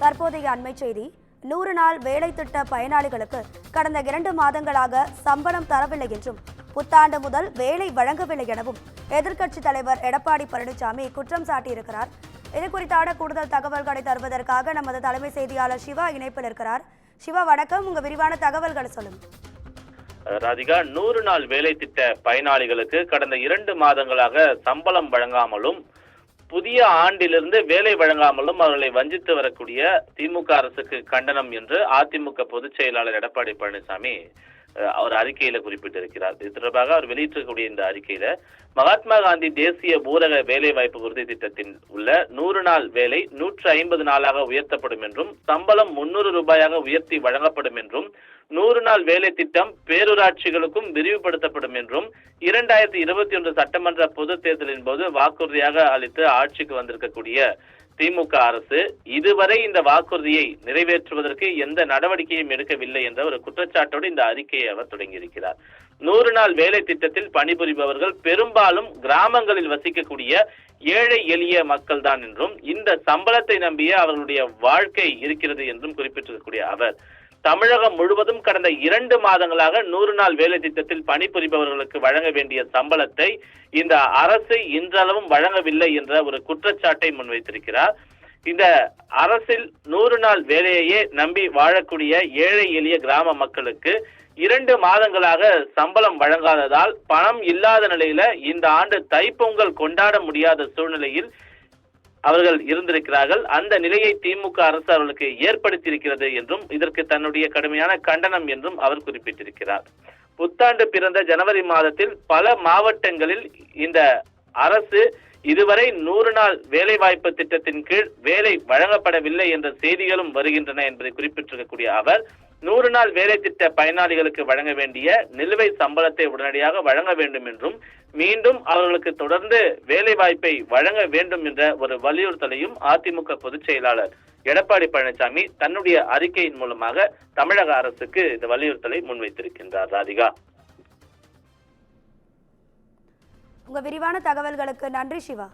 தற்போதைய அண்மை செய்தி. 100 நாள் வேலை திட்ட பயனாளிகளுக்கு கடந்த 2 மாதங்களாக சம்பளம் தரவில்லை என்றும், புத்தாண்டு முதல் வேலை வழங்கவில்லை எனவும் எதிர்க்கட்சித் தலைவர் எடப்பாடி பழனிசாமி குற்றம் சாட்டியிருக்கிறார். இது குறித்தான கூடுதல் தகவல்களை தருவதற்காக நமது தலைமை செய்தியாளர் சிவா இணைப்பில் இருக்கிறார். சிவா, வணக்கம். உங்க விரிவான தகவல்களை சொல்லுங்க. ராதிகா, 100 நாள் வேலை திட்ட பயனாளிகளுக்கு கடந்த 2 மாதங்களாக சம்பளம் வழங்காமலும் புதிய ஆண்டிலிருந்து வேலை வழங்காமலும் அவர்களை வஞ்சித்து வரக்கூடிய திமுக அரசுக்கு கண்டனம் என்று அதிமுக பொதுச் செயலாளர் எடப்பாடி பழனிசாமி அவர் அறிக்கையில குறிப்பிட்டிருக்கிறார். இது தொடர்பாக அவர் வெளியிட்டிருக்கக்கூடிய இந்த அறிக்கையில மகாத்மா காந்தி தேசிய ஊரக வேலை வாய்ப்பு உறுதி திட்டத்தில் உள்ள 100 நாள் வேலை 150 நாளாக உயர்த்தப்படும் என்றும், சம்பளம் 300 ரூபாயாக உயர்த்தி வழங்கப்படும் என்றும், 100 நாள் வேலை திட்டம் பேரூராட்சிகளுக்கும் விரிவுபடுத்தப்படும் என்றும் 2021 சட்டமன்ற பொதுத் தேர்தலின் போது வாக்குறுதியாக அளித்து ஆட்சிக்கு வந்திருக்கக்கூடிய திமுக அரசு இதுவரை இந்த வாக்குறுதியை நிறைவேற்றுவதற்கு எந்த நடவடிக்கையும் எடுக்கவில்லை என்ற ஒரு குற்றச்சாட்டோடு இந்த அறிக்கையை அவர் தொடங்கியிருக்கிறார். 100 நாள் வேலை திட்டத்தில் பணிபுரிபவர்கள் பெரும்பாலும் கிராமங்களில் வசிக்கக்கூடிய ஏழை எளிய மக்கள் தான் என்றும், இந்த சம்பளத்தை நம்பிய அவர்களுடைய வாழ்க்கை இருக்கிறது என்றும் குறிப்பிட்டிருக்கக்கூடிய அவர், தமிழகம் முழுவதும் கடந்த 2 மாதங்களாக 100 நாள் வேலை திட்டத்தில் பணிபுரிபவர்களுக்கு வழங்க வேண்டிய சம்பளத்தை இந்த அரசு இன்றளவும் வழங்கவில்லை என்ற ஒரு குற்றச்சாட்டை முன்வைத்திருக்கிறார். இந்த அரசில் 100 நாள் வேலையையே நம்பி வாழக்கூடிய ஏழை எளிய கிராம மக்களுக்கு 2 மாதங்களாக சம்பளம் வழங்காததால் பணம் இல்லாத நிலையில இந்த ஆண்டு தைப்பொங்கல் கொண்டாட முடியாத சூழ்நிலையில் அவர்கள் இருந்திருக்கிறார்கள். அந்த நிலையை திமுக அரசு அவர்களுக்கு ஏற்படுத்தியிருக்கிறது என்றும், இதற்கு தன்னுடைய கடுமையான கண்டனம் என்றும் அவர் குறிப்பிட்டிருக்கிறார். புத்தாண்டு பிறந்த ஜனவரி மாதத்தில் பல மாவட்டங்களில் இந்த அரசு இதுவரை 100 நாள் வேலை வாய்ப்பு திட்டத்தின் கீழ் வேலை வழங்கப்படவில்லை என்ற செய்திகளும் வருகின்றன என்பதை குறிப்பிட்டிருக்கக்கூடிய அவர், 100 நாள் வேலை திட்ட பயனாளிகளுக்கு வழங்க வேண்டிய நிலுவை சம்பளத்தை உடனடியாக வழங்க வேண்டும் என்றும், மீண்டும் அவர்களுக்கு தொடர்ந்து வேலை வாய்ப்பை வழங்க வேண்டும் என்ற ஒரு வலியுறுத்தலையும் அதிமுக பொதுச் செயலாளர் எடப்பாடி பழனிசாமி தன்னுடைய அறிக்கையின் மூலமாக தமிழக அரசுக்கு இந்த வலியுறுத்தலை முன்வைத்திருக்கின்றார். ராதிகா, உங்க விரிவான தகவல்களுக்கு நன்றி சிவா.